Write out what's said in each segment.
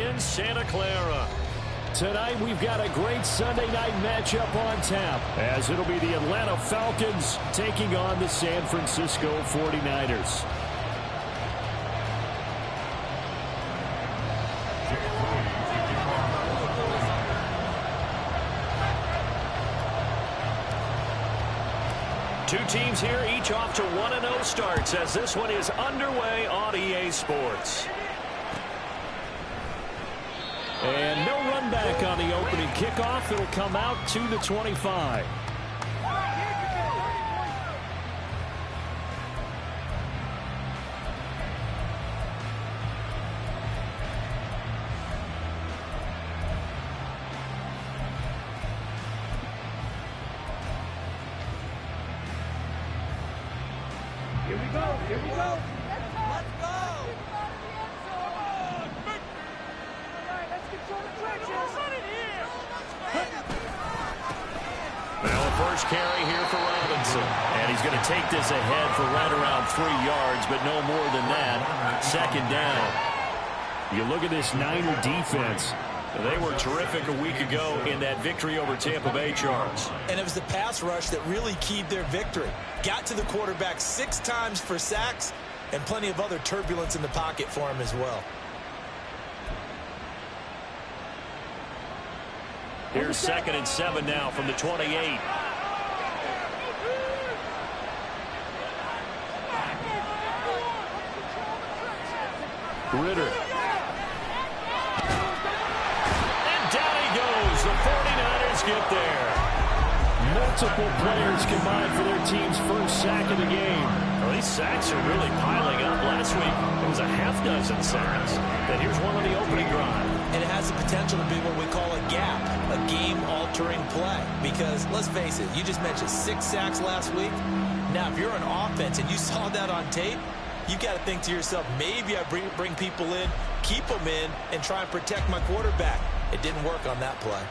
in Santa Clara. Tonight we've got a great Sunday night matchup on tap, as it'll be the Atlanta Falcons taking on the San Francisco 49ers. Two teams here, each off to 1-0 starts as this one is underway on EA Sports. And no run back on the opening kickoff. It'll come out to the 25. Here we go. Here we go. Let's go. Now a first carry here for Robinson. And he's going to take this ahead for right around 3 yards, but no more than that. Second down. You look at this Niner defense. They were terrific a week ago in that victory over Tampa Bay, Charles. And it was the pass rush that really keyed their victory. Got to the quarterback 6 times for sacks and plenty of other turbulence in the pocket for him as well. Here's 2nd and 7 now from the 28. Ritter. And down he goes. The 49ers get there. Multiple players combined for their team's first sack of the game. Well, these sacks are really piling up. Last week, it was a half-dozen sacks. Then here's one on the opening drive. And it has the potential to be what we call a gap, a game-altering play. Because, let's face it, you just mentioned 6 sacks last week. Now, if you're an offense and you saw that on tape, you've got to think to yourself, maybe I bring people in, keep them in, and try and protect my quarterback. It didn't work on that play.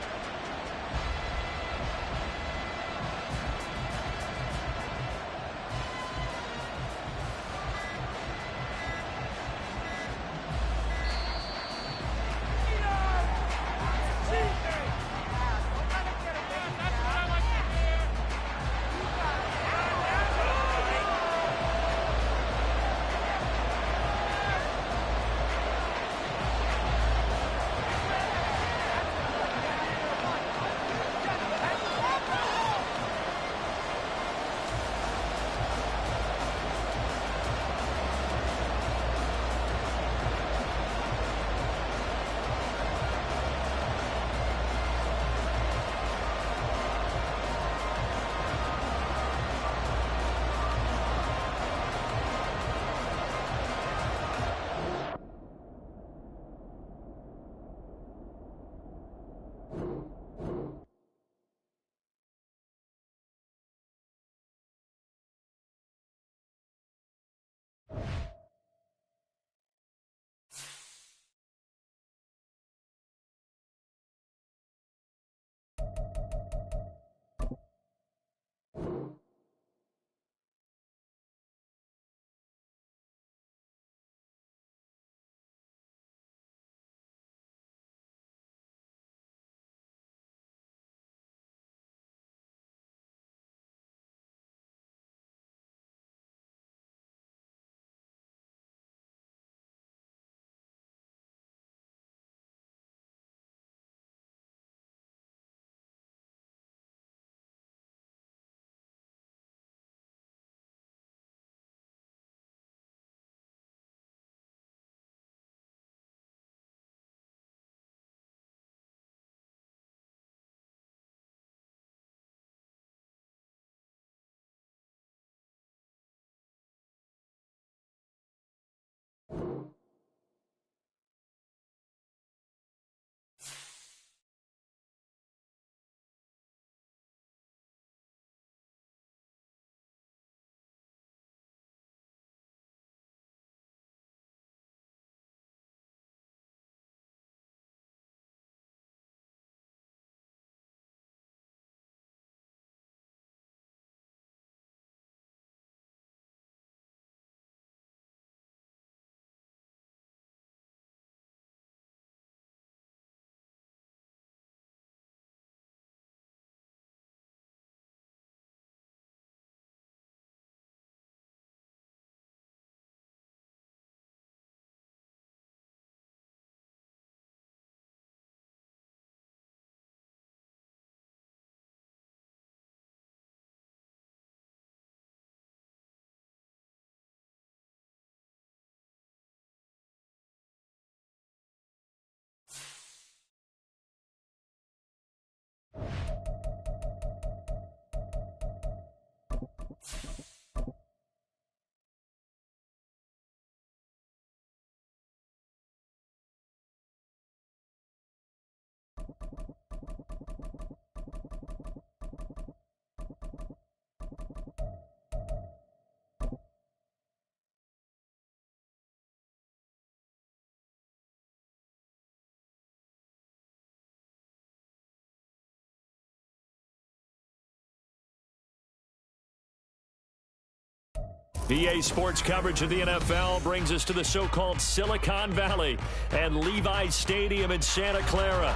EA Sports coverage of the NFL brings us to the so-called Silicon Valley and Levi's Stadium in Santa Clara.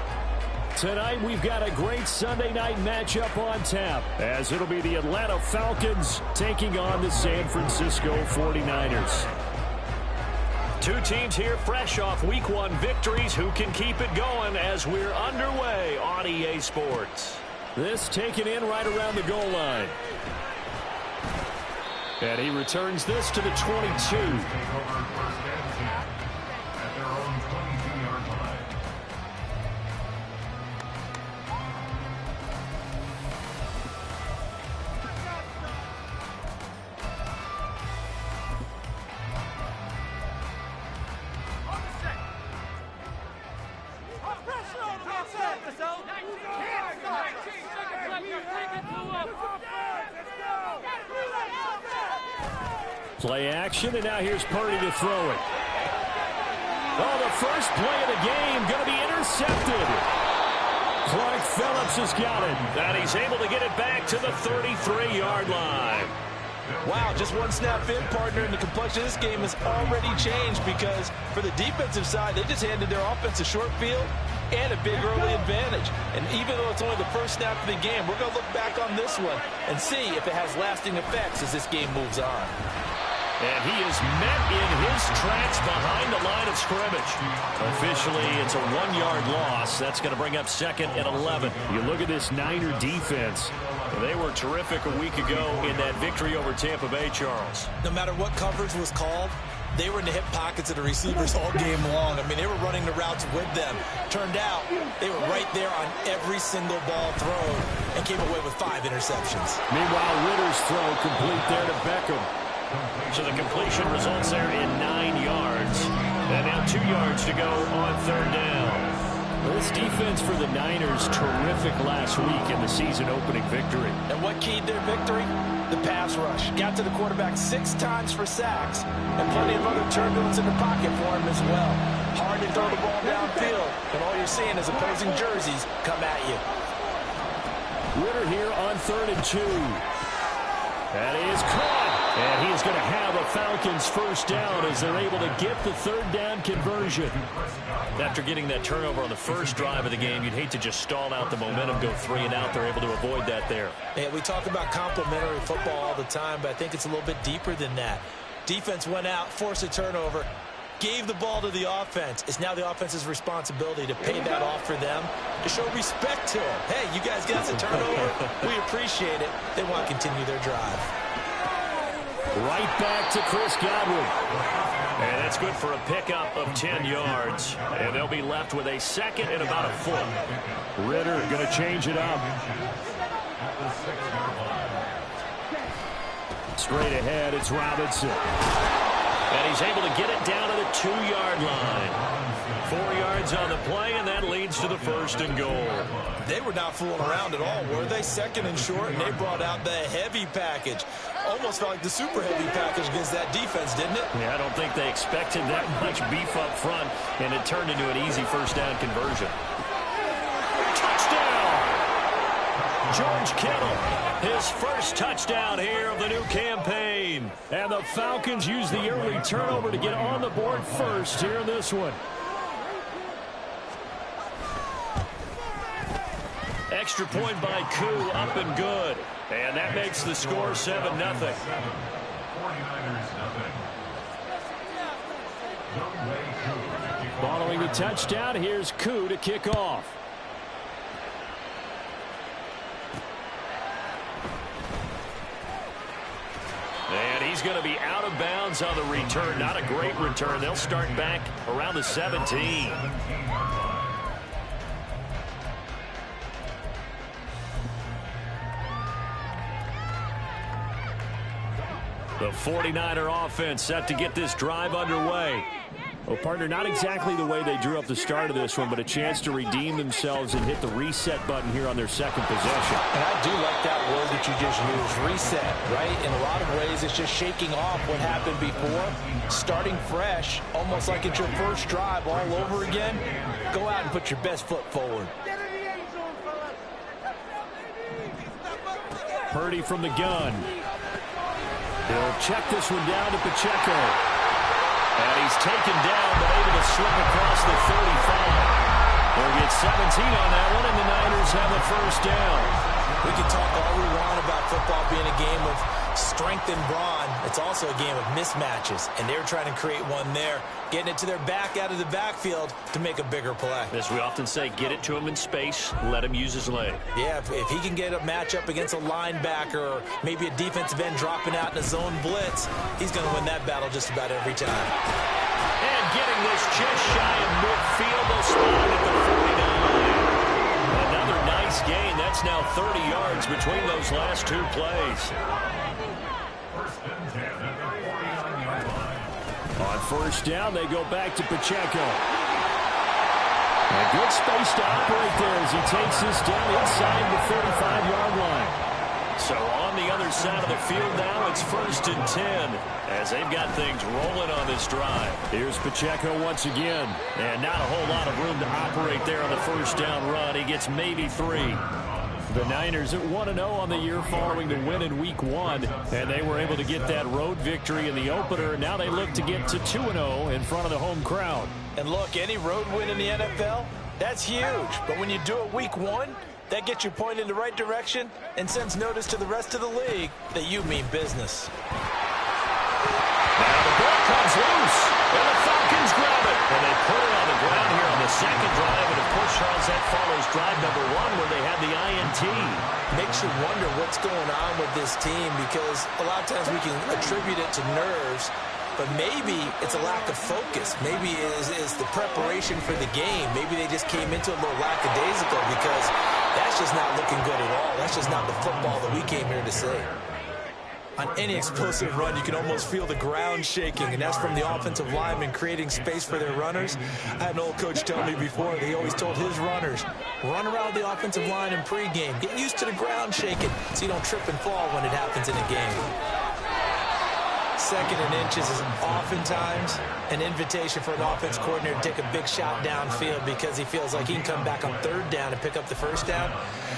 Tonight, we've got a great Sunday night matchup on tap, as it'll be the Atlanta Falcons taking on the San Francisco 49ers. Two teams here fresh off Week 1 victories. Who can keep it going as we're underway on EA Sports? This taken in right around the goal line. And he returns this to the 22. Play action, and now here's Purdy to throw it. Oh, the first play of the game going to be intercepted. Clark Phillips has got it. And he's able to get it back to the 33-yard line. Wow, just one snap in, partner, and the complexion of this game has already changed because for the defensive side, they just handed their offense a short field and a big early advantage. And even though it's only the first snap of the game, we're going to look back on this one and see if it has lasting effects as this game moves on. And he is met in his tracks behind the line of scrimmage. Officially, it's a 1-yard loss. That's going to bring up 2nd and 11. You look at this Niner defense. They were terrific a week ago in that victory over Tampa Bay, Charles. No matter what coverage was called, they were in the hip pockets of the receivers all game long. I mean, they were running the routes with them. Turned out, they were right there on every single ball thrown and came away with 5 interceptions. Meanwhile, Ritter's throw complete there to Beckham. So the completion results there in 9 yards. And now 2 yards to go on 3rd down. Well, this defense for the Niners, terrific last week in the season-opening victory. And what keyed their victory? The pass rush. Got to the quarterback 6 times for sacks. And plenty of other turbulence in the pocket for him as well. Hard to throw the ball downfield. And all you're seeing is opposing jerseys come at you. Ritter here on 3rd and 2. And he is caught. And he is going to have a Falcons first down as they're able to get the 3rd down conversion. After getting that turnover on the first drive of the game, you'd hate to just stall out the momentum, go 3 and out. They're able to avoid that there. Yeah, we talk about complementary football all the time, but I think it's a little bit deeper than that. Defense went out, forced a turnover, gave the ball to the offense. It's now the offense's responsibility to pay that off for them, to show respect to them. Hey, you guys got the turnover. We appreciate it. They want to continue their drive. Right back to Chris Godwin. And that's good for a pickup of 10 yards. And they'll be left with a 2nd and about a foot. Ritter going to change it up. Straight ahead, it's Robinson. And he's able to get it down to the 2-yard line. 4 yards on the play, and that leads to the 1st and goal. They were not fooling around at all, were they? 2nd and short, and they brought out the heavy package. Almost felt like the super heavy package against that defense, didn't it? Yeah, I don't think they expected that much beef up front, and it turned into an easy first down conversion. Touchdown! George Kittle, his first touchdown here of the new campaign. And the Falcons use the early turnover to get on the board first here in this one. Extra point by Koo, up and good. And that makes the score 7-0. Following the touchdown, here's Koo to kick off. And he's going to be out of bounds on the return. Not a great return. They'll start back around the 17. The 49er offense set to get this drive underway. Well, partner, not exactly the way they drew up the start of this one, but a chance to redeem themselves and hit the reset button here on their 2nd possession. And I do like that word that you just used, reset, right? In a lot of ways, it's just shaking off what happened before, starting fresh, almost like it's your first drive all over again. Go out and put your best foot forward. Purdy from the gun. He'll check this one down to Pacheco. And he's taken down, but able to slip across the 35. They'll get 17 on that one, and the Niners have a first down. We can talk all we want about football being a game of strength and brawn. It's also a game of mismatches, and they're trying to create one there, getting it to their back out of the backfield to make a bigger play. As we often say, get it to him in space, let him use his leg. Yeah, if he can get a matchup against a linebacker or maybe a defensive end dropping out in a zone blitz, he's going to win that battle just about every time. And getting this just shy of midfield, they'll spot him at the 49. Another nice gain. That's now 30 yards between those last two plays. On first down, they go back to Pacheco. A good space to operate there as he takes this down inside the 35-yard line. So on the other side of the field now, it's 1st and 10 as they've got things rolling on this drive. Here's Pacheco once again, and not a whole lot of room to operate there on the first down run. He gets maybe 3. The Niners at 1-0 on the year following the win in Week 1, and they were able to get that road victory in the opener. Now they look to get to 2-0 in front of the home crowd. And look, any road win in the NFL, that's huge. But when you do it Week 1, that gets you pointed in the right direction and sends notice to the rest of the league that you mean business. Now the ball comes loose, and the Falcons grab it. And they put it on the ground here on the second drive. And of course, Charles, that follows drive number 1 where they had the INT. Makes you wonder what's going on with this team because a lot of times we can attribute it to nerves, but maybe it's a lack of focus. Maybe it's the preparation for the game. Maybe they just came into it a little lackadaisical because that's just not looking good at all. That's just not the football that we came here to see. On any explosive run, you can almost feel the ground shaking, and that's from the offensive linemen creating space for their runners. I had an old coach tell me before, he always told his runners, run around the offensive line in pregame. Get used to the ground shaking so you don't trip and fall when it happens in a game. 2nd and inches is oftentimes an invitation for an offense coordinator to take a big shot downfield because he feels like he can come back on 3rd down and pick up the first down.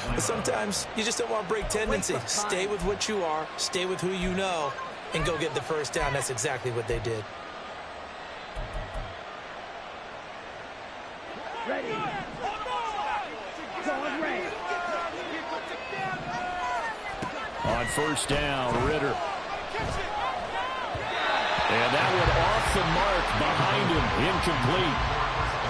But sometimes you just don't want to break tendency. Stay with what you are, stay with who you know, and go get the first down. That's exactly what they did. Ready. On first down, Ritter. And that one off the mark behind him, incomplete.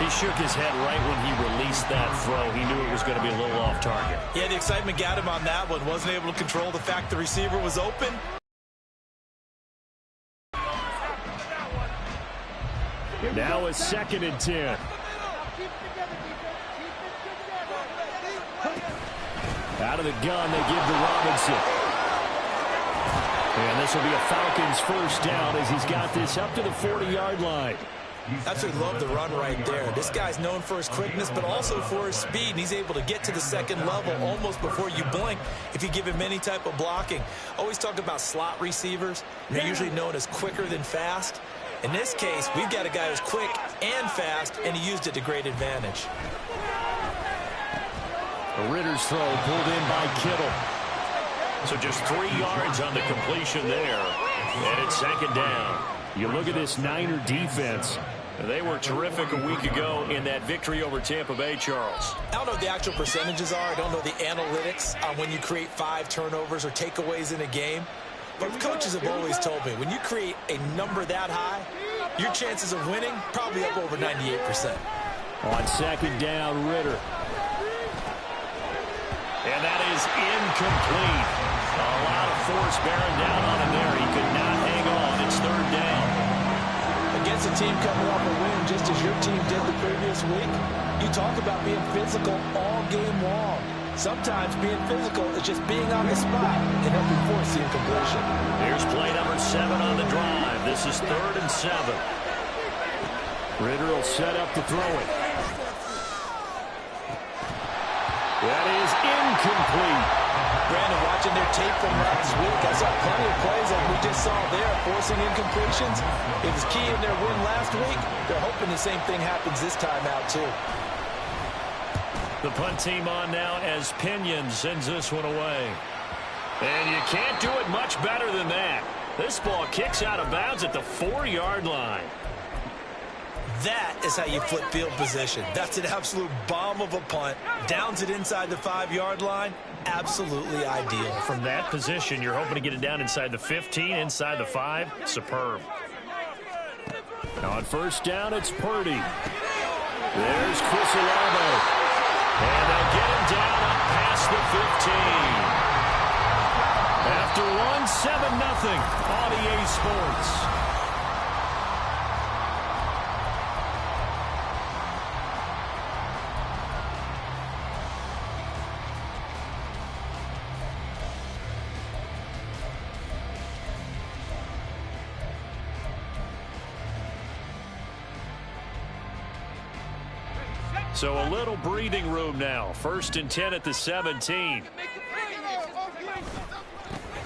He shook his head right when he released that throw. He knew it was going to be a little off target. Yeah, the excitement got him on that one. Wasn't able to control the fact the receiver was open. Now it's 2nd and 10. Out of the gun, they give to Robinson. And this will be a Falcons first down as he's got this up to the 40-yard line. Absolutely love the run right there. This guy's known for his quickness, but also for his speed. And he's able to get to the second level almost before you blink if you give him any type of blocking. Always talk about slot receivers. They're usually known as quicker than fast. In this case, we've got a guy who's quick and fast, and he used it to great advantage. The Ritter's throw pulled in by Kittle. So just 3 yards on the completion there. And it's 2nd down. You look at this Niner defense. They were terrific a week ago in that victory over Tampa Bay, Charles. I don't know what the actual percentages are. I don't know the analytics on when you create 5 turnovers or takeaways in a game. But coaches have always told me, when you create a number that high, your chances of winning probably up over 98%. On 2nd down, Ritter. And that is incomplete. A lot of force bearing down on him there. He could not hang on. It's 3rd down. Against a team coming off a win just as your team did the previous week, you talk about being physical all game long. Sometimes being physical is just being on the spot and helping force the incompletion. Here's play number 7 on the drive. This is 3rd and 7. Ritter will set up to throw it. That is incomplete. Brandon, watching their tape from last week, I saw plenty of plays like we just saw there, forcing incompletions. It was key in their win last week. They're hoping the same thing happens this time out, too. The punt team on now as Pinion sends this one away. And you can't do it much better than that. This ball kicks out of bounds at the 4-yard line. That is how you flip field position. That's an absolute bomb of a punt. Downs it inside the 5-yard line. Absolutely ideal. From that position, you're hoping to get it down inside the 15, inside the 5. Superb. On first down, it's Purdy. There's Chris Olave. And they'll get him down up past the 15. After one, 7-0 on EA Sports. So a little breathing room now. 1st and 10 at the 17.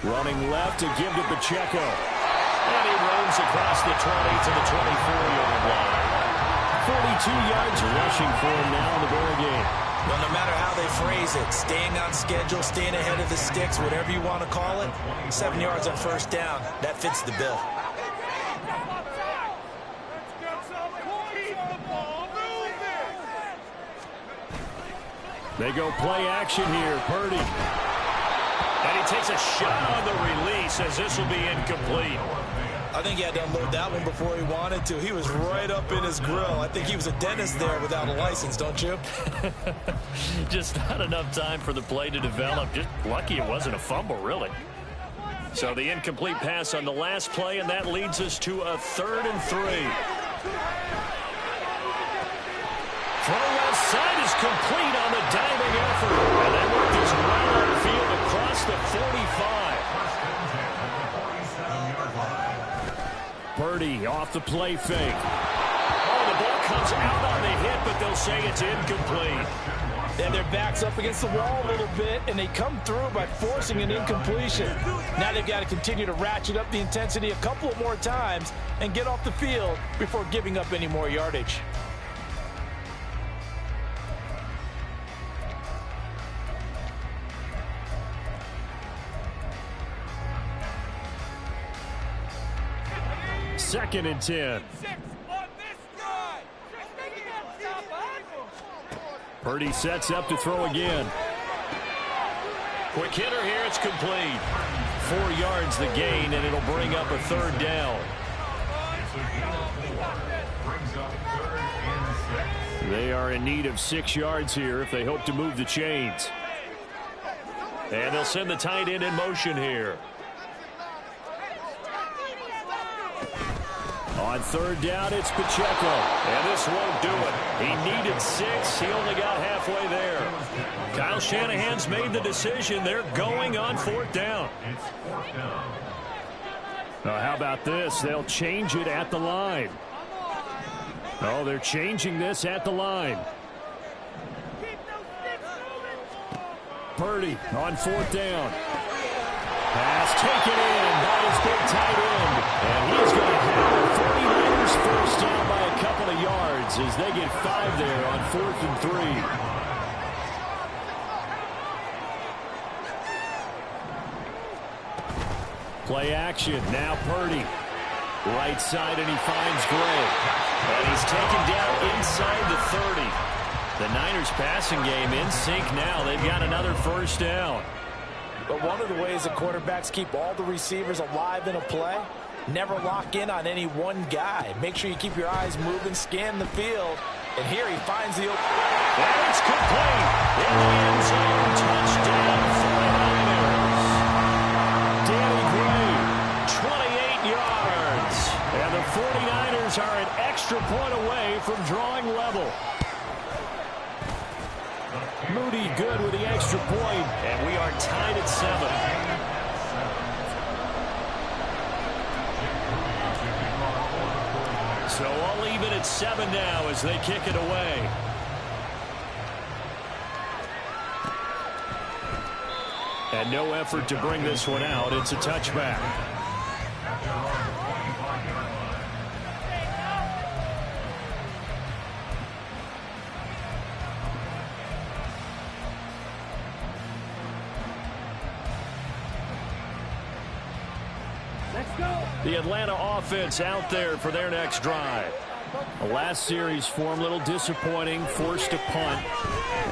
Running left to give to Pacheco. And he roams across the 20 to the 24-yard line. 42 yards rushing for him now in the ball game. Well, no matter how they phrase it, staying on schedule, staying ahead of the sticks, whatever you want to call it, 7 yards on first down, that fits the bill. They go play action here. Purdy. And he takes a shot on the release as this will be incomplete. I think he had to unload that one before he wanted to. He was right up in his grill. I think he was a dentist there without a license, don't you? Just not enough time for the play to develop. Just lucky it wasn't a fumble, really. So the incomplete pass on the last play, and that leads us to a 3rd and 3. From the left side is complete on the diving effort. And they work this well on the field across the 45. Purdy off the play fake. Oh, the ball comes out on the hit, but they'll say it's incomplete. And their back's up against the wall a little bit, and they come through by forcing an incompletion. Now they've got to continue to ratchet up the intensity a couple of more times and get off the field before giving up any more yardage. Second and 10. Purdy sets up to throw again. Quick hitter here, it's complete. 4 yards the gain, and it'll bring up a 3rd down. They are in need of 6 yards here if they hope to move the chains. And they'll send the tight end in motion here. On 3rd down, it's Pacheco. And this won't do it. He needed 6. He only got halfway there. Kyle Shanahan's made the decision. They're going on 4th down. How about this? They'll change it at the line. Oh, they're changing this at the line. Purdy on 4th down. Pass taken in by his big tight end. And he's going to have the 49ers first down by a couple of yards as they get 5 there on 4th and 3. Play action. Now Purdy. Right side, and he finds Gray. And he's taken down inside the 30. The Niners passing game in sync now. They've got another first down. But one of the ways that quarterbacks keep all the receivers alive in a play, never lock in on any one guy. Make sure you keep your eyes moving, scan the field. And here he finds the open. And it's complete. In the end zone, touchdown for the Niners. Danny Gray, 28 yards. And the 49ers are an extra point away from drawing level. Moody good with the extra point, and we are tied at 7. So all even at 7 now as they kick it away. And no effort to bring this one out. It's a touchback. The Atlanta offense out there for their next drive. The last series for them, a little disappointing, forced a punt.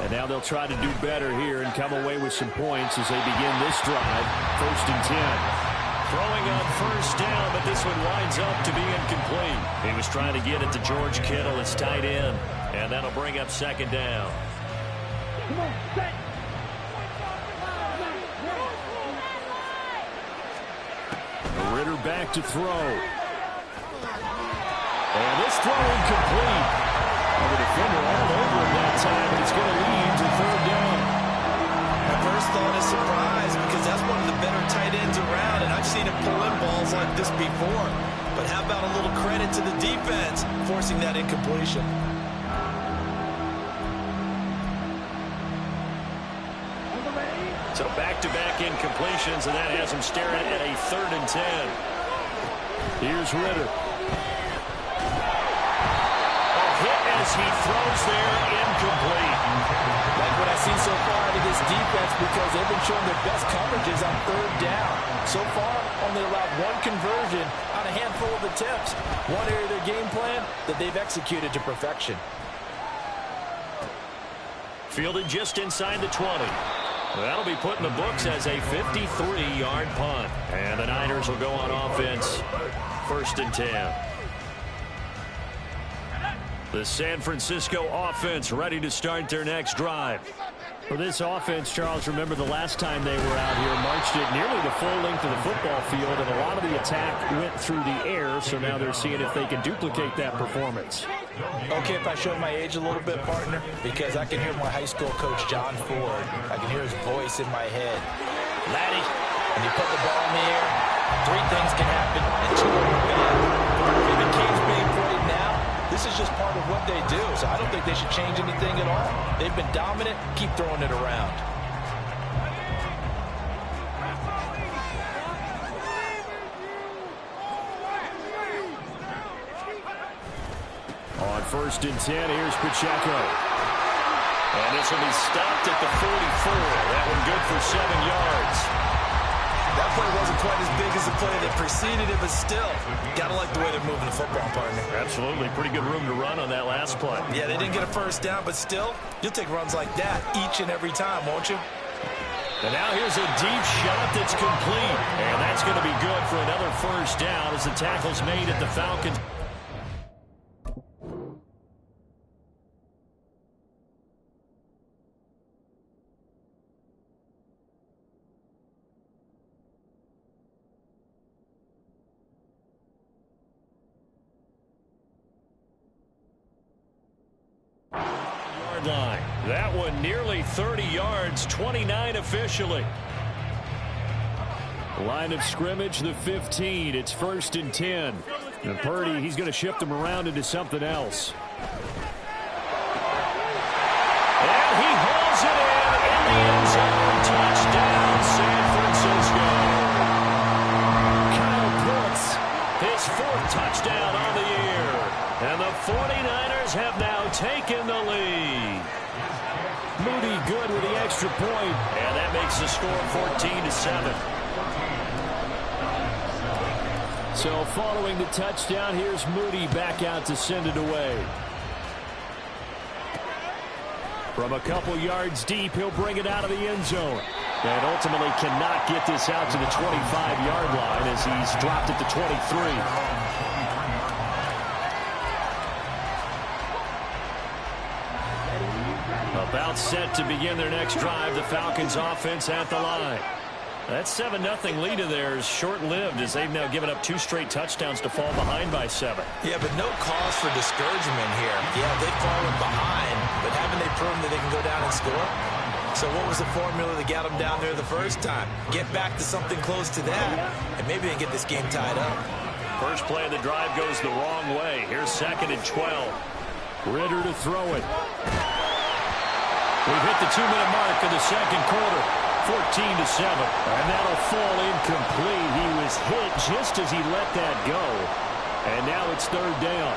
And now they'll try to do better here and come away with some points as they begin this drive. 1st and 10. Throwing on 1st down, but this one winds up to be incomplete. He was trying to get it to George Kittle, his tight end, and that'll bring up 2nd down. Come on, set. Ritter back to throw. And this throw incomplete. And the defender all over him that time, and it's going to lead to 3rd down. My first thought is surprise because that's one of the better tight ends around, and I've seen him pull in balls like this before. But how about a little credit to the defense forcing that incompletion? So back-to-back incompletions, and that has him staring at a 3rd and 10. Here's Ritter. A hit as he throws there, incomplete. Like what I've seen so far out of this defense because they've been showing their best coverages on 3rd down. So far, only allowed 1 conversion on a handful of attempts. One area of their game plan that they've executed to perfection. Fielded just inside the 20. That'll be put in the books as a 53-yard punt. And the Niners will go on offense. 1st and 10. The San Francisco offense ready to start their next drive. For this offense, Charles, remember the last time they were out here, marched it nearly the full length of the football field, and a lot of the attack went through the air, so now they're seeing if they can duplicate that performance. Okay, if I show my age a little bit, partner, because I can hear my high school coach, John Ford. I can hear his voice in my head. Laddie, when you put the ball in the air, 3 things can happen, and 2 of them are bad. If the game's being played now, this is just part of what they do, so I don't think they should change anything at all. They've been dominant. Keep throwing it around. On 1st and 10, here's Pacheco. And this will be stopped at the 44. That one good for 7 yards. That play wasn't quite as big as the play that preceded it, but still, got to like the way they're moving the football, partner. Absolutely. Pretty good room to run on that last play. Yeah, they didn't get a 1st down, but still, you'll take runs like that each and every time, won't you? And now here's a deep shot that's complete. And that's going to be good for another 1st down as the tackle's made at the Falcons. Line. That one nearly 30 yards, 29 officially. Line of scrimmage, the 15. It's 1st and 10. And Purdy, he's going to shift them around into something else. And he hauls it in the end zone. Touchdown, San Francisco. Kyle Pitts, his 4th touchdown on the year. And the 49ers have now taken the lead. Moody good with the extra point, and that makes the score 14-7. So following the touchdown, here's Moody back out to send it away. From a couple yards deep, he'll bring it out of the end zone. And ultimately cannot get this out to the 25-yard line as he's dropped at the 23. About set to begin their next drive, the Falcons offense at the line. That 7-0 lead of theirs short-lived as they've now given up 2 straight touchdowns to fall behind by 7. Yeah, but no cause for discouragement here. Yeah, they've fallen behind, but haven't they proven that they can go down and score? So what was the formula that got them down there the first time? Get back to something close to that, and maybe they can get this game tied up. First play of the drive goes the wrong way. Here's 2nd and 12. Ritter to throw it. We've hit the 2-minute mark in the 2nd quarter. 14-7. And that'll fall incomplete. He was hit just as he let that go. And now it's 3rd down.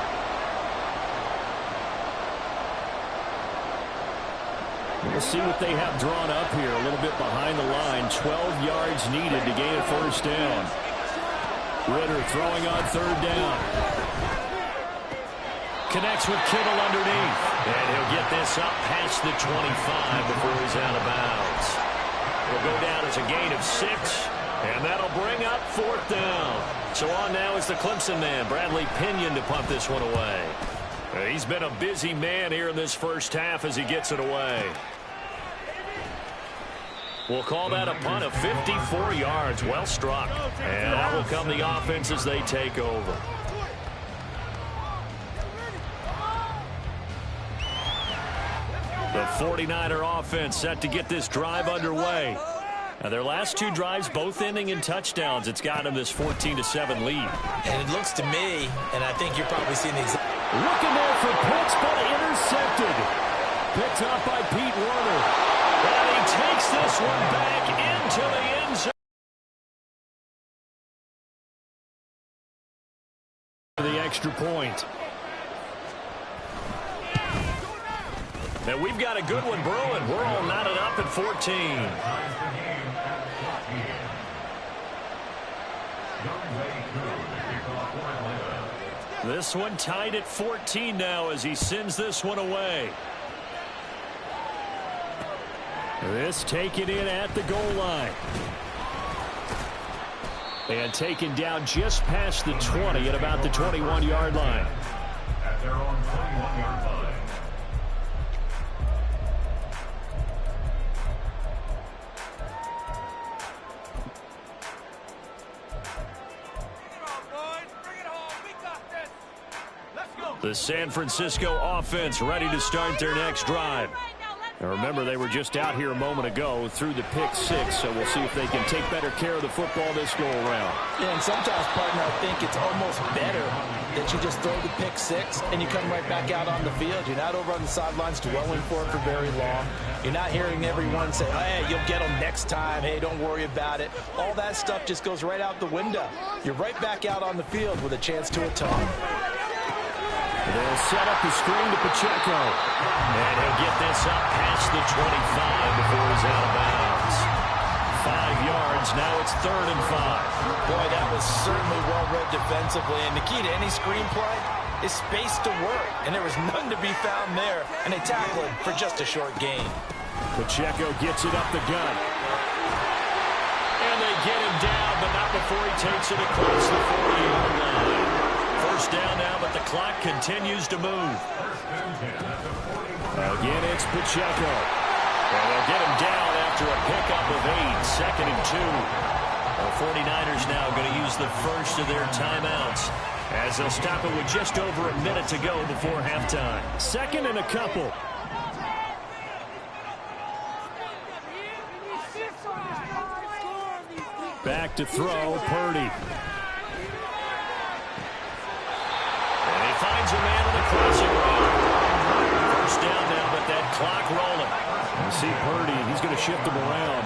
We'll see what they have drawn up here. A little bit behind the line. 12 yards needed to gain a 1st down. Ritter throwing on third down. Connects with Kittle underneath. And he'll get this up past the 25 before he's out of bounds. It'll go down as a gain of 6. And that'll bring up fourth down. So on now is the Clemson man, Bradley Pinion, to punt this one away. He's been a busy man here in this first half as he gets it away. We'll call that a punt of 54 yards. Well struck. And out will come the offense as they take over. The 49er offense set to get this drive underway. Now their last 2 drives both ending in touchdowns. It's got them this 14-7 lead. And it looks to me, and I think you're probably seeing the exact... Looking there for Pitts, but intercepted. Picked up by Pete Werner. And he takes this one back into the end zone. The extra point. Now we've got a good one brewing. We're all knotted up at 14. This one tied at 14 now as he sends this one away. This taken in at the goal line. And taken down just past the 20 at about the 21-yard line. At their own 21-yard line. The San Francisco offense ready to start their next drive. Now remember, they were just out here a moment ago through the pick 6, so we'll see if they can take better care of the football this go around. Yeah, and sometimes, partner, I think it's almost better that you just throw the pick 6 and you come right back out on the field. You're not over on the sidelines dwelling for it for very long. You're not hearing everyone say, hey, you'll get them next time. Hey, don't worry about it. All that stuff just goes right out the window. You're right back out on the field with a chance to atone. They'll set up the screen to Pacheco. And he'll get this up past the 25 before he's out of bounds. 5 yards. Now it's 3rd and 5. Boy, that was certainly well read defensively. And the key to any screenplay is space to work. And there was none to be found there. And they tackle him for just a short gain. Pacheco gets it up the gut. And they get him down, but not before he takes it across the 40-yard line. First down now, but the clock continues to move. Again, it's Pacheco. And they'll get him down after a pickup of 8, 2nd and 2. The 49ers now going to use the first of their timeouts as they'll stop it with just over a minute to go before halftime. 2nd and a couple. Back to throw, Purdy. Finds a man on the crossing route. First down now, but that clock rolling. You see Purdy, he's going to shift him around.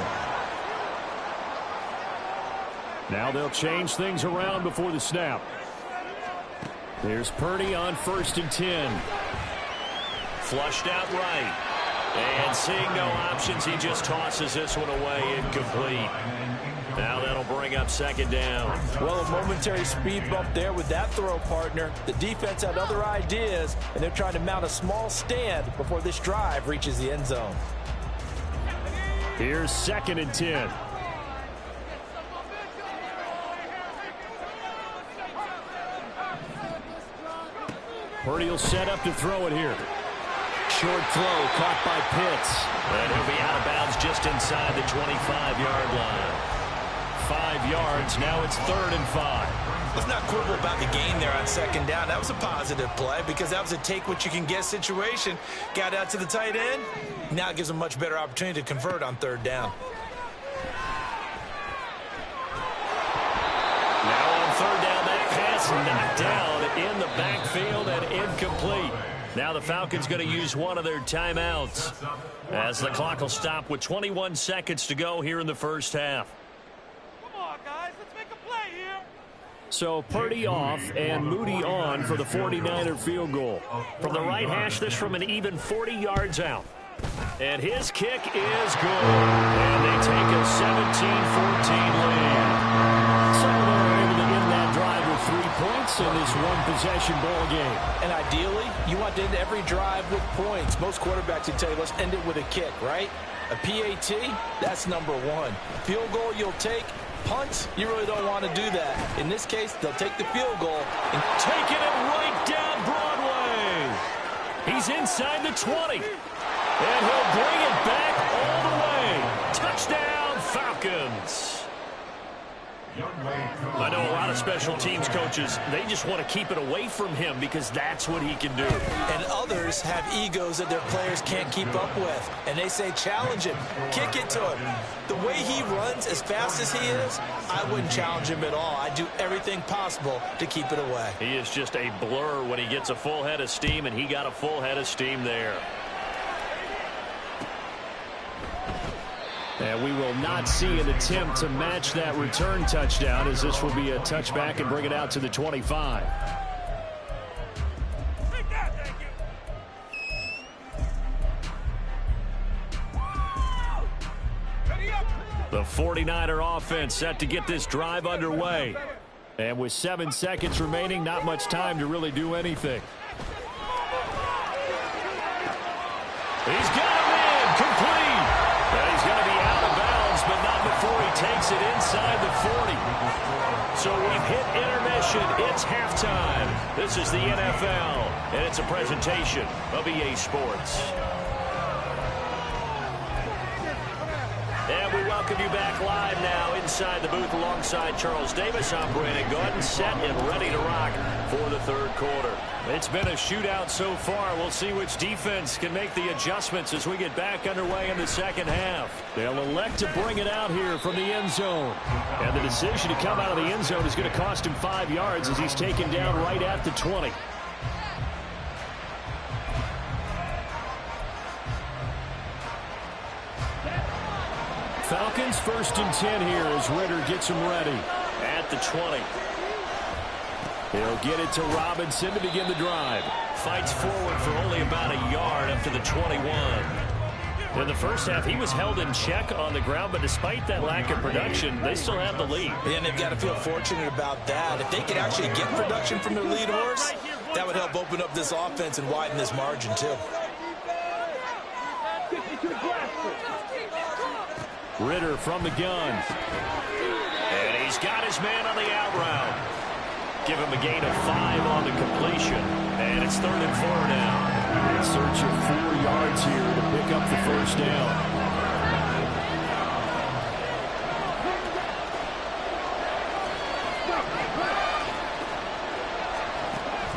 Now they'll change things around before the snap. There's Purdy on 1st and 10. Flushed out right. And seeing no options, he just tosses this one away incomplete. Now that'll bring up 2nd down. Well, a momentary speed bump there with that throw, partner. The defense had other ideas, and they're trying to mount a small stand before this drive reaches the end zone. Here's 2nd and 10. Purdy will set up to throw it here. Short throw caught by Pitts. And he'll be out of bounds just inside the 25-yard line. 5 yards. Now it's 3rd and 5. Let's not quibble about the gain there on 2nd down. That was a positive play because that was a take-what-you-can-get situation. Got out to the tight end. Now it gives them a much better opportunity to convert on 3rd down. Now on 3rd down, that pass knocked down in the backfield and incomplete. Now the Falcons going to use one of their timeouts as the clock will stop with 21 seconds to go here in the first half. So Purdy off and Moody on for the 49er field goal. From the right hash, this from an even 40 yards out. And his kick is good. And they take a 17-14 lead. So they're able to end that drive points in this one-possession ball game. And ideally, you want to end every drive with points. Most quarterbacks would tell you, let's end it with a kick, right? A PAT, that's number one. Field goal you'll take. Punts, you really don't want to do that. In this case, they'll take the field goal and taking it right down Broadway. He's inside the 20. And he'll bring it back all the way. Touchdown, Falcons. I know a lot of special teams coaches, they just want to keep it away from him because that's what he can do. And others have egos that their players can't keep up with. And they say, challenge him, kick it to him. The way he runs as fast as he is, I wouldn't challenge him at all. I'd do everything possible to keep it away. He is just a blur when he gets a full head of steam, and he got a full head of steam there. And we will not see an attempt to match that return touchdown, as this will be a touchback and bring it out to the 25. The 49er offense set to get this drive underway. And with 7 seconds remaining, not much time to really do anything. He's got it in, complete. And he's going to be out of bounds, but not before he takes it inside the 40. So we've hit intermission. It's halftime. This is the NFL, and it's a presentation of EA Sports. And we welcome you back live now inside the booth alongside Charles Davis. I'm Brandon Gordon, set and ready to rock for the third quarter. It's been a shootout so far. We'll see which defense can make the adjustments as we get back underway in the second half. They'll elect to bring it out here from the end zone. And the decision to come out of the end zone is going to cost him 5 yards as he's taken down right at the 20. Falcons 1st and 10 here as Ritter gets him ready. At the 20. He'll get it to Robinson to begin the drive. Fights forward for only about a yard up to the 21. In the first half, he was held in check on the ground, but despite that lack of production, they still have the lead. And they've got to feel fortunate about that. If they could actually get production from their lead horse, that would help open up this offense and widen this margin, too. Ritter from the gun. And he's got his man on the out route. Give him a gain of 5 on the completion. And it's 3rd and 4 now. In search of 4 yards here to pick up the first down.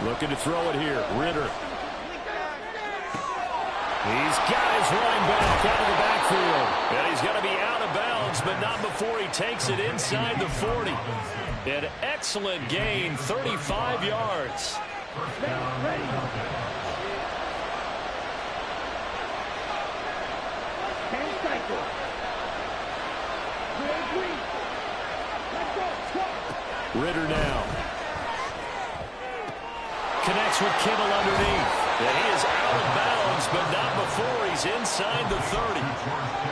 Looking to throw it here. Ritter. He's got his running back out of the backfield. And he's going to be out of bounds, but not before he takes it inside the 40. An excellent gain, 35 yards. Ritter now. Connects with Kittle underneath. And he is out of bounds, but not before he's inside the 30.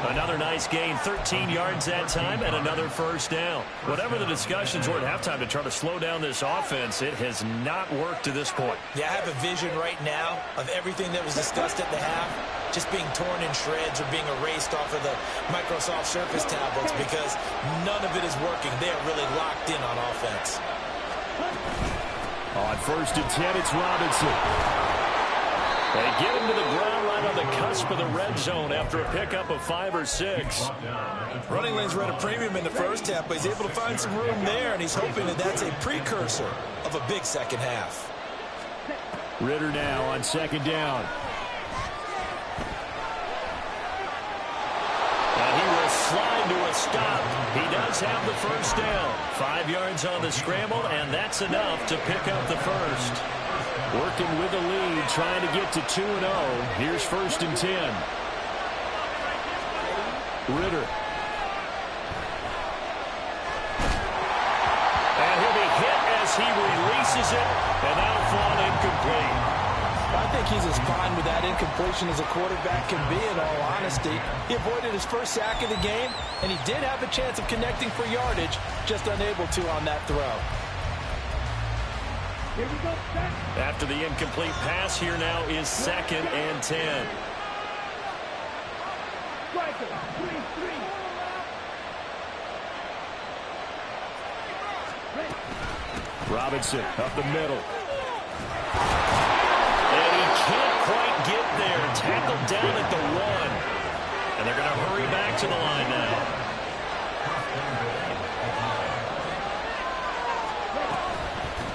Another nice gain, 13 yards that time, and another first down. Whatever the discussions were at halftime to try to slow down this offense, it has not worked to this point. Yeah, I have a vision right now of everything that was discussed at the half just being torn in shreds or being erased off of the Microsoft Surface tablets because none of it is working. They are really locked in on offense. On 1st and 10, it's Robinson. They get him to the ground right on the cusp of the red zone after a pickup of 5 or 6. Running lanes were at a premium in the first half, but he's able to find some room there, and he's hoping that that's a precursor of a big second half. Ritter now on 2nd down. And he will slide to a stop. He does have the first down. 5 yards on the scramble, and that's enough to pick up the first. Working with the lead, trying to get to 2-0. Here's 1st and 10. Ritter. And he'll be hit as he releases it, and that'll fall incomplete. I think he's as fine with that incompletion as a quarterback can be, in all honesty. He avoided his first sack of the game, and he did have a chance of connecting for yardage, just unable to on that throw. On 1st and 10, it's Robinson. They get him to the ground right on the cusp of the red zone after a pickup of 5 or 6. Working with the lead, trying to get to 2-0. Here's 1st and 10. Ritter. And he'll be hit as he releases it, and that'll fall incomplete. I think he's as fine with that incompletion as a quarterback can be, in all honesty. He avoided his first sack of the game, and he did have a chance of connecting for yardage, just unable to on that throw. Here we go. Set. After the incomplete pass, here now is 2nd and 10. Striker. 3-3. Robinson up the middle. And he can't quite get there. Tackled down at the 1. And they're going to hurry back to the line now.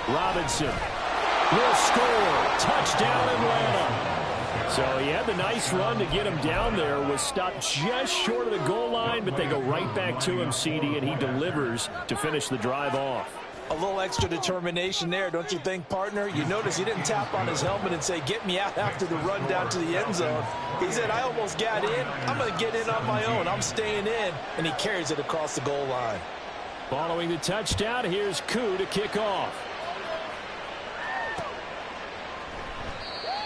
Robinson will score. Touchdown Atlanta. So he had the nice run to get him down there. Was stopped just short of the goal line, but they go right back to him, CD, and he delivers to finish the drive off. A little extra determination there, don't you think, partner? You notice he didn't tap on his helmet and say, get me out after the run down to the end zone. He said, I almost got in. I'm going to get in on my own. I'm staying in. And he carries it across the goal line. Following the touchdown, here's Koo to kick off.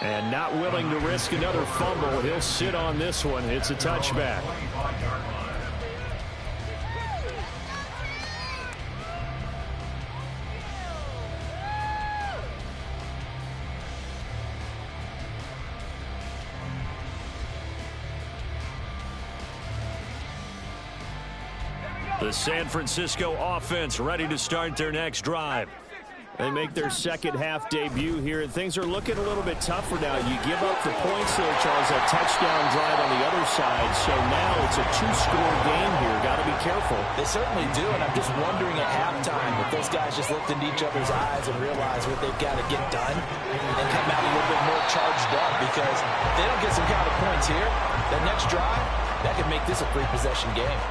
And not willing to risk another fumble. He'll sit on this one. It's a touchback. The San Francisco offense ready to start their next drive. They make their second half debut here, and things are looking a little bit tougher now. You give up the points there, Charles, that touchdown drive on the other side. So now it's a 2-score game here. Got to be careful. They certainly do, and I'm just wondering at halftime if those guys just looked into each other's eyes and realized what they've got to get done and come out a little bit more charged up, because if they don't get some kind of points here, that next drive, that could make this a 3-possession game.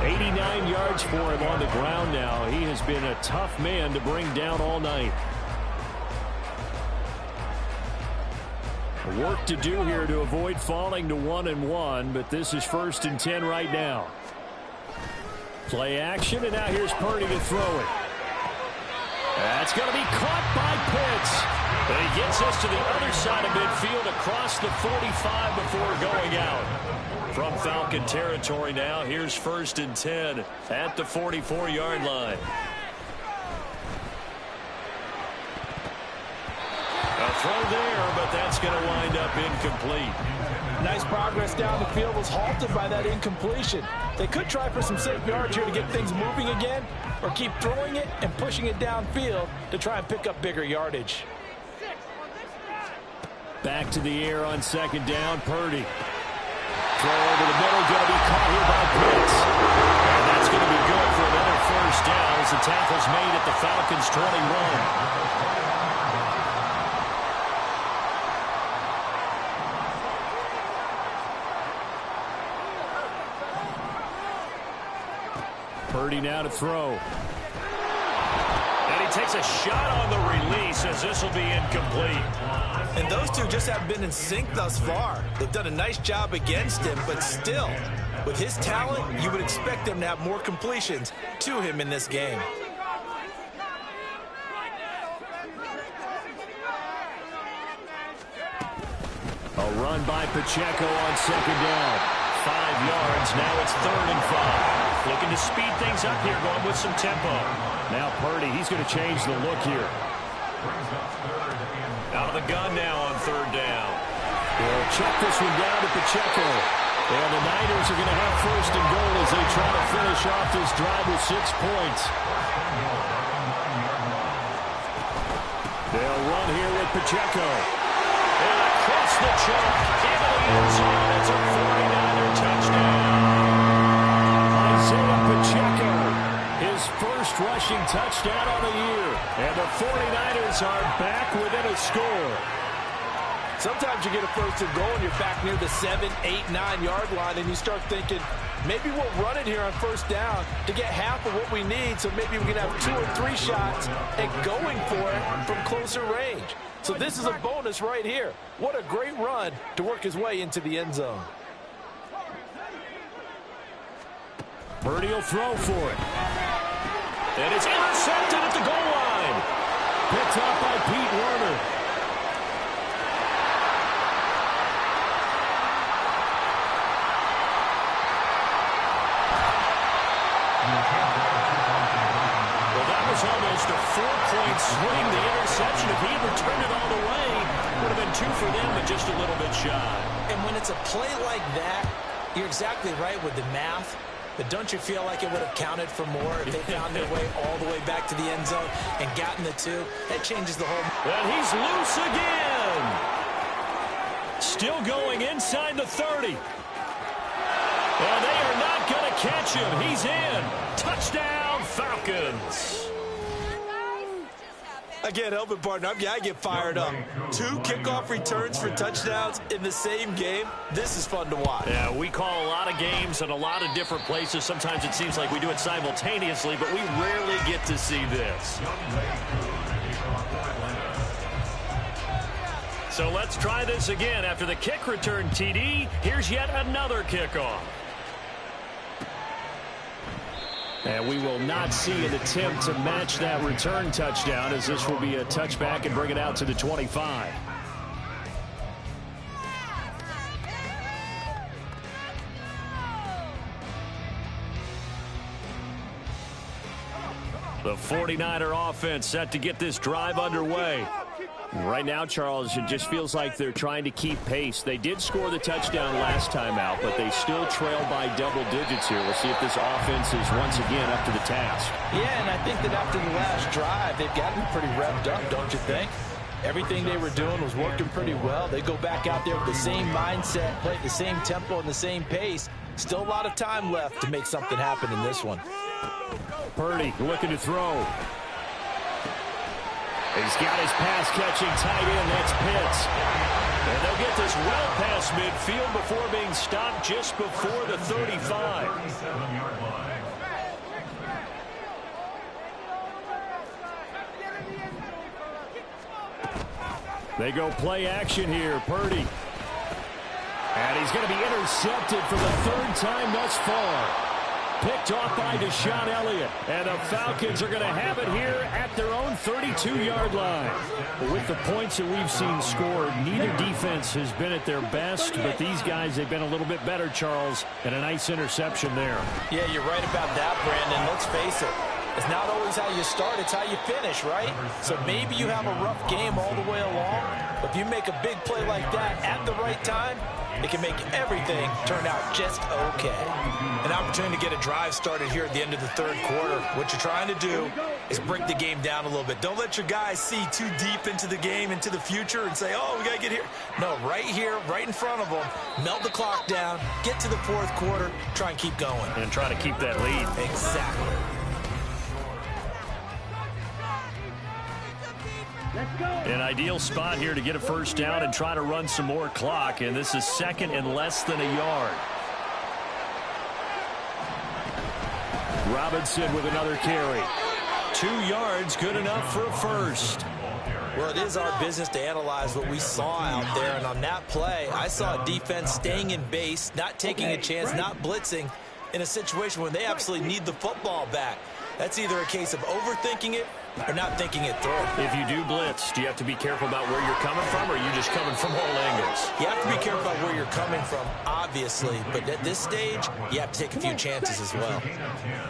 89 yards for him on the ground now. He has been a tough man to bring down all night. Work to do here to avoid falling to 1-1, but this is 1st and 10 right now. Play action, and now here's Purdy to throw it. That's going to be caught by Pitts. But he gets us to the other side of midfield across the 45 before going out. From Falcon territory now, here's 1st and 10 at the 44-yard line. A throw there, but that's going to wind up incomplete. Nice progress down the field was halted by that incompletion. They could try for some safe yards here to get things moving again, or keep throwing it and pushing it downfield to try and pick up bigger yardage. Back to the air on 2nd down, Purdy. Throw over the middle, going to be caught here by Pitts. And that's going to be good for another 1st down as the tackle's made at the Falcons' 21. Purdy now to throw. And he takes a shot on the release as this will be incomplete. And those two just haven't been in sync thus far. They've done a nice job against him, but still, with his talent, you would expect them to have more completions to him in this game. A run by Pacheco on 2nd down. 5 yards, now it's 3rd and 5. Looking to speed things up here, going with some tempo. Now Purdy, he's going to change the look here. Out of the gun now on 3rd down. They'll check this one down to Pacheco. And the Niners are going to have 1st and goal as they try to finish off this drive with 6 points. They'll run here with Pacheco. And across the chalk, into the end zone. It's a 49er touchdown. Isaiah Pacheco, his 1st rushing touchdown on the year. And the 49ers are back within a score. Sometimes you get a 1st and goal and you're back near the 7, 8, 9-yard line, and you start thinking, maybe we'll run it here on 1st down to get half of what we need, so maybe we can have 2 or 3 shots at going for it from closer range. So this is a bonus right here. What a great run to work his way into the end zone. Purdy will throw for it. And it's intercepted at the goal line. Picked up by Pete Werner. Well, that was almost almost a 4-point swing. The interception, if he had returned it all the way, would have been 2 for them, but just a little bit shy. And when it's a play like that, you're exactly right with the math. But don't you feel like it would have counted for more if they found their way all the way back to the end zone and gotten the 2? That changes the whole... And he's loose again. Still going inside the 30. And they are not going to catch him. He's in. Touchdown, Falcons. Again, helping partner, I get fired up. 2 kickoff returns for touchdowns in the same game. This is fun to watch. Yeah, we call a lot of games in a lot of different places. Sometimes it seems like we do it simultaneously, but we rarely get to see this. So let's try this again. After the kick return, TD, here's yet another kickoff. And we will not see an attempt to match that return touchdown, as this will be a touchback and bring it out to the 25. The 49er offense set to get this drive underway. Right now, Charles, it just feels like they're trying to keep pace. They did score the touchdown last time out, but they still trail by double digits here. We'll see if this offense is once again up to the task. Yeah, and I think that after the last drive, they've got to be pretty revved up, don't you think? Everything they were doing was working pretty well. They go back out there with the same mindset, play at the same tempo and the same pace. Still a lot of time left to make something happen in this one. Purdy looking to throw. He's got his pass-catching tight end. That's Pitts. And they'll get this well past midfield before being stopped just before the 35. They go play action here. Purdy. And he's going to be intercepted for the 3rd time thus far. Picked off by Deshaun Elliott. And the Falcons are going to have it here at their own 32-yard line. With the points that we've seen scored, neither defense has been at their best, but these guys, they've been a little bit better, Charles, and a nice interception there. Yeah, you're right about that, Brandon. Let's face it. It's not always how you start, it's how you finish, right? So maybe you have a rough game all the way along, but if you make a big play like that at the right time, it can make everything turn out just okay. An opportunity to get a drive started here at the end of the 3rd quarter. What you're trying to do is break the game down a little bit. Don't let your guys see too deep into the game, into the future, and say, oh, we got to get here. No, right here, right in front of them, melt the clock down, get to the 4th quarter, try and keep going. And try to keep that lead. Exactly. An ideal spot here to get a first down and try to run some more clock, and this is 2nd and less than a yard. Robinson with another carry. 2 yards, good enough for a first. Well, it is our business to analyze what we saw out there, and on that play, I saw a defense staying in base, not taking a chance, not blitzing in a situation where they absolutely need the football back. That's either a case of overthinking it or not thinking it through. If you do blitz, do you have to be careful about where you're coming from, or are you just coming from all angles? You have to be careful about where you're coming from, obviously, but at this stage, you have to take a few chances as well.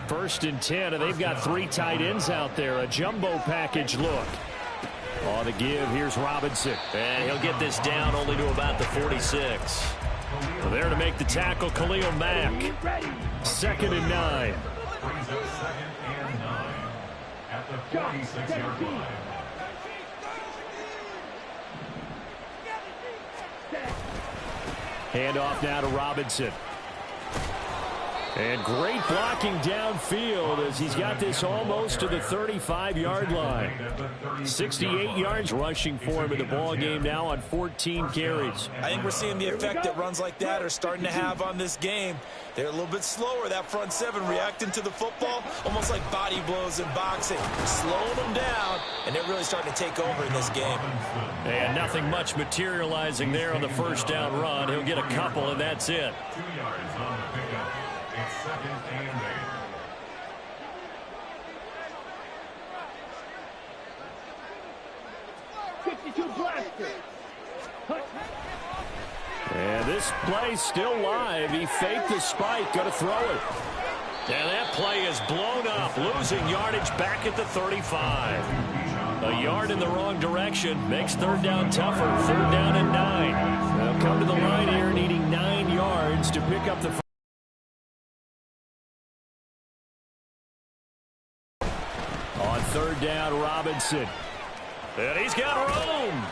1st and 10, and they've got 3 tight ends out there. A jumbo package look. On the give, here's Robinson. And he'll get this down only to about the 46. So there to make the tackle, Khalil Mack. 2nd and 9. Brings up 2nd and 9 at the 46-yard line. Handoff now to Robinson. And great blocking downfield as he's got this almost to the 35-yard line. 68 yards rushing for him in the ball game now on 14 carries. I think we're seeing the effect that runs like that are starting to have on this game. They're a little bit slower, that front 7, reacting to the football, almost like body blows in boxing, slowing them down, and they're really starting to take over in this game. And nothing much materializing there on the first down run. He'll get a couple, and that's it. 2 yards on the pickup. It's 2nd and 8. 52 blaster. And this play still live. He faked the spike. Going to throw it. And that play is blown up, losing yardage back at the 35. A yard in the wrong direction makes third down tougher. Third down and 9. They'll come to the line here needing 9 yards to pick up the first. On third down, Robinson. And he's got room.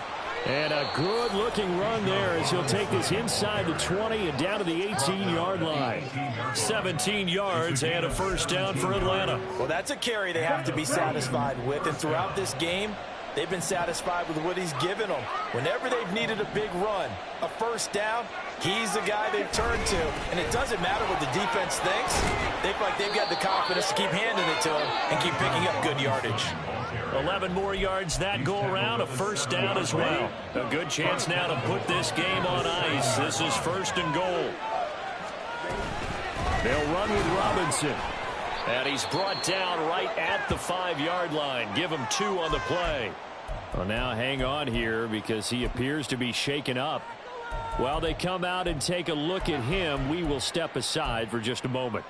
And a good-looking run there as he'll take this inside the 20 and down to the 18-yard line. 17 yards and a first down for Atlanta. Well, that's a carry they have to be satisfied with. And throughout this game, they've been satisfied with what he's given them. Whenever they've needed a big run, a first down, he's the guy they've turned to. And it doesn't matter what the defense thinks. They feel like they've got the confidence to keep handing it to him and keep picking up good yardage. 11 more yards that go around, a first down as well. A good chance now to put this game on ice. This is first and goal. They'll run with Robinson. And he's brought down right at the 5-yard line. Give him 2 on the play. Well, now hang on here because he appears to be shaken up. While they come out and take a look at him, we will step aside for just a moment.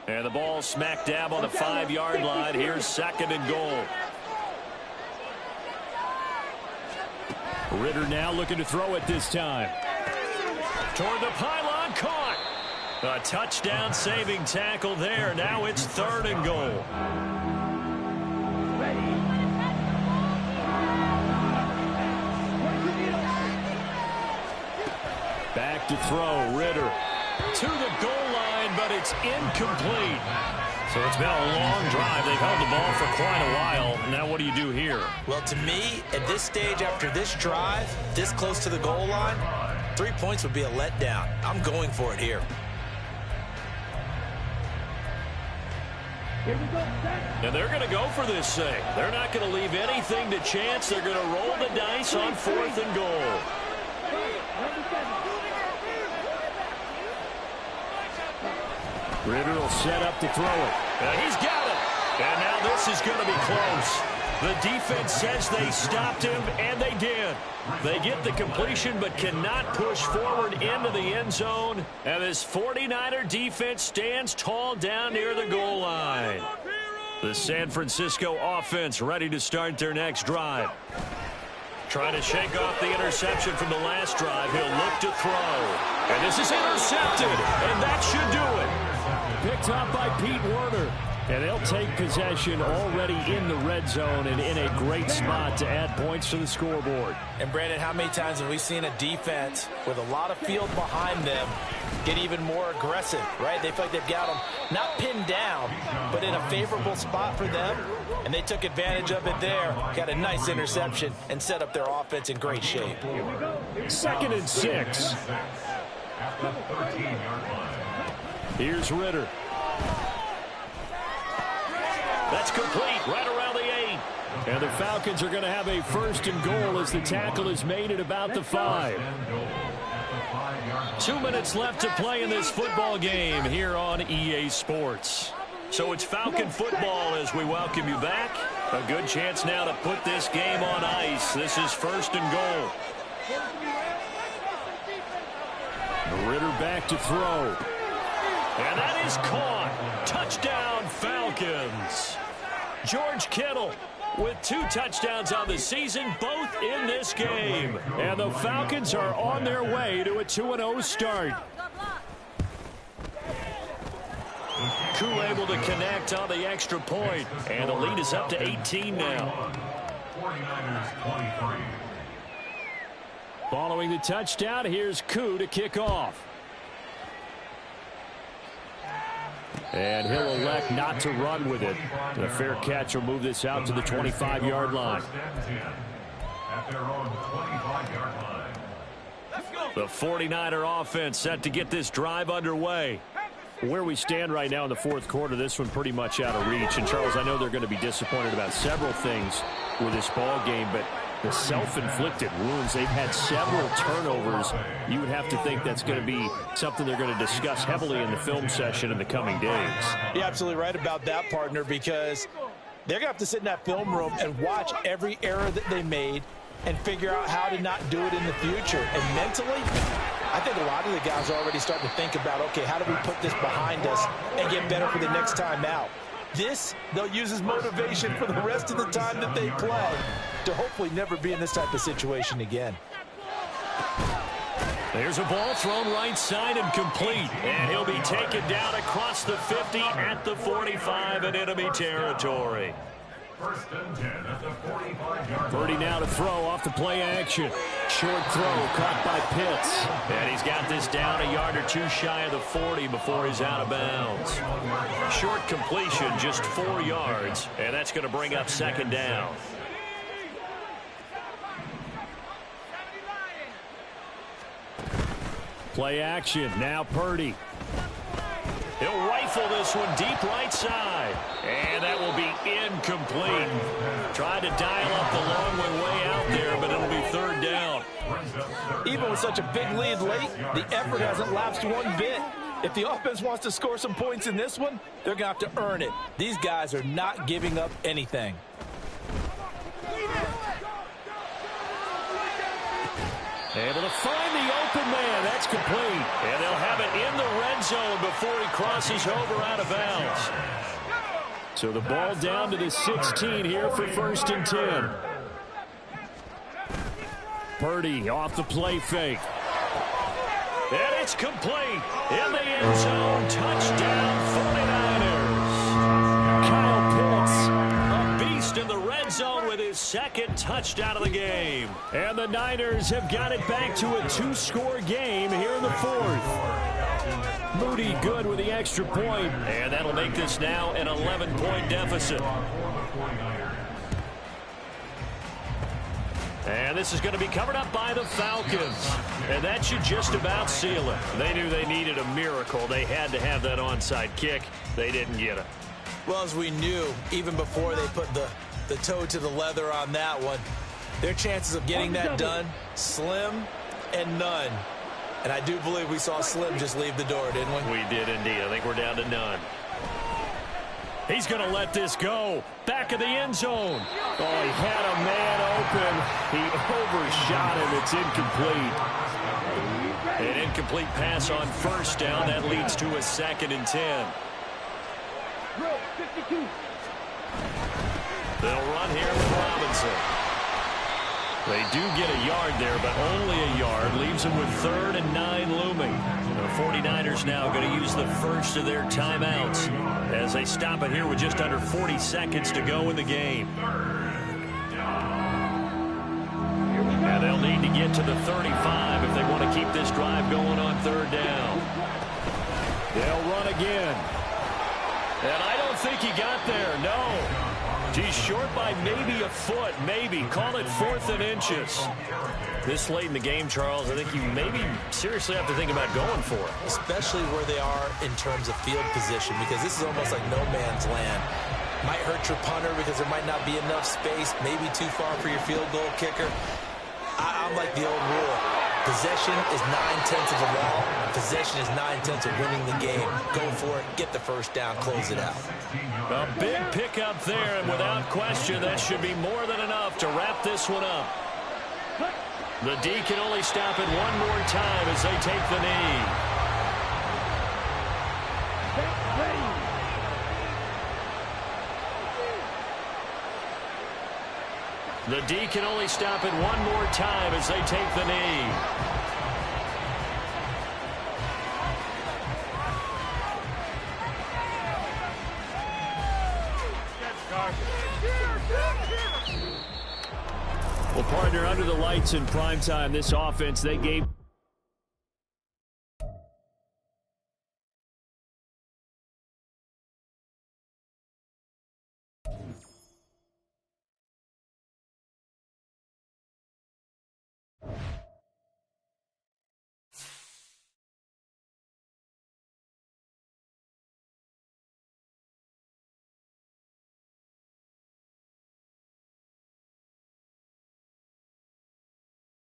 And the ball smack dab on the 5-yard line. Here's second and goal. Ritter now looking to throw it this time. Toward the pylon, caught. A touchdown saving tackle there. Now it's third and goal. Back to throw, Ritter. To the goal line, but it's incomplete. So it's been a long drive. They've held the ball for quite a while. Now what do you do here? Well, to me, at this stage after this drive, this close to the goal line, 3 points would be a letdown. I'm going for it here. And they're going to go for this thing. They're not going to leave anything to chance. They're going to roll the dice on fourth and goal. Ritter will set up to throw it. And he's got it. And now this is going to be close. The defense says they stopped him, and they did. They get the completion but cannot push forward into the end zone. And this 49er defense stands tall down near the goal line. The San Francisco offense ready to start their next drive. Trying to shake off the interception from the last drive. He'll look to throw. And this is intercepted. And that should do it. Picked up by Pete Werner. And they'll take possession already in the red zone and in a great spot to add points to the scoreboard. And, Brandon, how many times have we seen a defense with a lot of field behind them get even more aggressive, right? They feel like they've got them not pinned down, but in a favorable spot for them. And they took advantage of it there. Got a nice interception and set up their offense in great shape. 2nd and 6. Here's Ritter. That's complete right around the 8. And the Falcons are going to have a first and goal as the tackle is made at about the 5. 2 minutes left to play in this football game here on EA Sports. So it's Falcon football as we welcome you back. A good chance now to put this game on ice. This is first and goal. Ritter back to throw. And that is caught. Touchdown, Falcons. George Kittle with 2 touchdowns on the season, both in this game. And the Falcons are on their way to a 2-0 start. Koo able to connect on the extra point. And the lead is up to 18 now. 49ers 23. Following the touchdown, here's Koo to kick off. And he'll elect not to run with it. A fair catch will move this out to the 25-yard line. At their own 25-yard line. The 49er offense set to get this drive underway. Where we stand right now in the fourth quarter, this one pretty much out of reach. And, Charles, I know they're going to be disappointed about several things with this ball game, but the self-inflicted wounds, they've had several turnovers. You would have to think that's going to be something they're going to discuss heavily in the film session in the coming days. You're absolutely right about that, partner, because they're going to have to sit in that film room and watch every error that they made, and figure out how to not do it in the future. And mentally, I think a lot of the guys are already starting to think about, okay, how do we put this behind us and get better for the next time out? This, they'll use as motivation for the rest of the time that they play to hopefully never be in this type of situation again. There's a ball thrown right side and complete. And he'll be taken down across the 50 at the 45 in enemy territory. First and 10 at the 45-yard Purdy now to throw off the play action. Short throw caught by Pitts. And he's got this down a yard or two shy of the 40 before he's out of bounds. Short completion, just 4 yards. And that's going to bring up second down. Play action. Now Purdy. He'll rifle this one deep right side. And that will be incomplete. Tried to dial up the long way out there, but it'll be third down. Even with such a big lead late, the effort hasn't lapsed one bit. If the offense wants to score some points in this one, they're going to have to earn it. These guys are not giving up anything. Able to find the open man. That's complete. And they'll have it in the red zone before he crosses over out of bounds. So the ball down to the 16 here for first and 10. Purdy off the play fake. And it's complete. In the end zone. Touchdown 49ers. Kyle Pitts, a beast in the red zone with his second touchdown of the game. And the Niners have got it back to a 2-score game here in the fourth. Moody good with the extra point. And that'll make this now an 11-point deficit. And this is going to be covered up by the Falcons. And that should just about seal it. They knew they needed a miracle. They had to have that onside kick. They didn't get it. Well, as we knew, even before they put the toe to the leather on that one, their chances of getting that done, slim and none. And I do believe we saw Slim just leave the door, didn't we? We did indeed. I think we're down to none. He's going to let this go. Back of the end zone. Oh, he had a man open. He overshot him. It's incomplete. An incomplete pass on first down. That leads to a second and 10. They'll run here with Robinson. They do get a yard there, but only a yard. Leaves them with 3rd and 9 looming. The 49ers now going to use the first of their timeouts as they stop it here with just under 40 seconds to go in the game. And they'll need to get to the 35 if they want to keep this drive going on 3rd down. They'll run again. And I don't think he got there, no. He's short by maybe a foot, maybe. Call it 4th and inches. This late in the game, Charles, I think you maybe seriously have to think about going for it. Especially where they are in terms of field position, because this is almost like no man's land. Might hurt your punter because there might not be enough space, maybe too far for your field goal kicker. I'm like the old rule. Possession is 9/10 of the law. Possession is 9/10 of winning the game. Go for it, get the first down, close it out. A big pickup there, and without question, that should be more than enough to wrap this one up. The D can only stop it one more time as they take the knee. The D can only stop it one more time as they take the knee. Well, partner, under the lights in primetime, this offense, they gave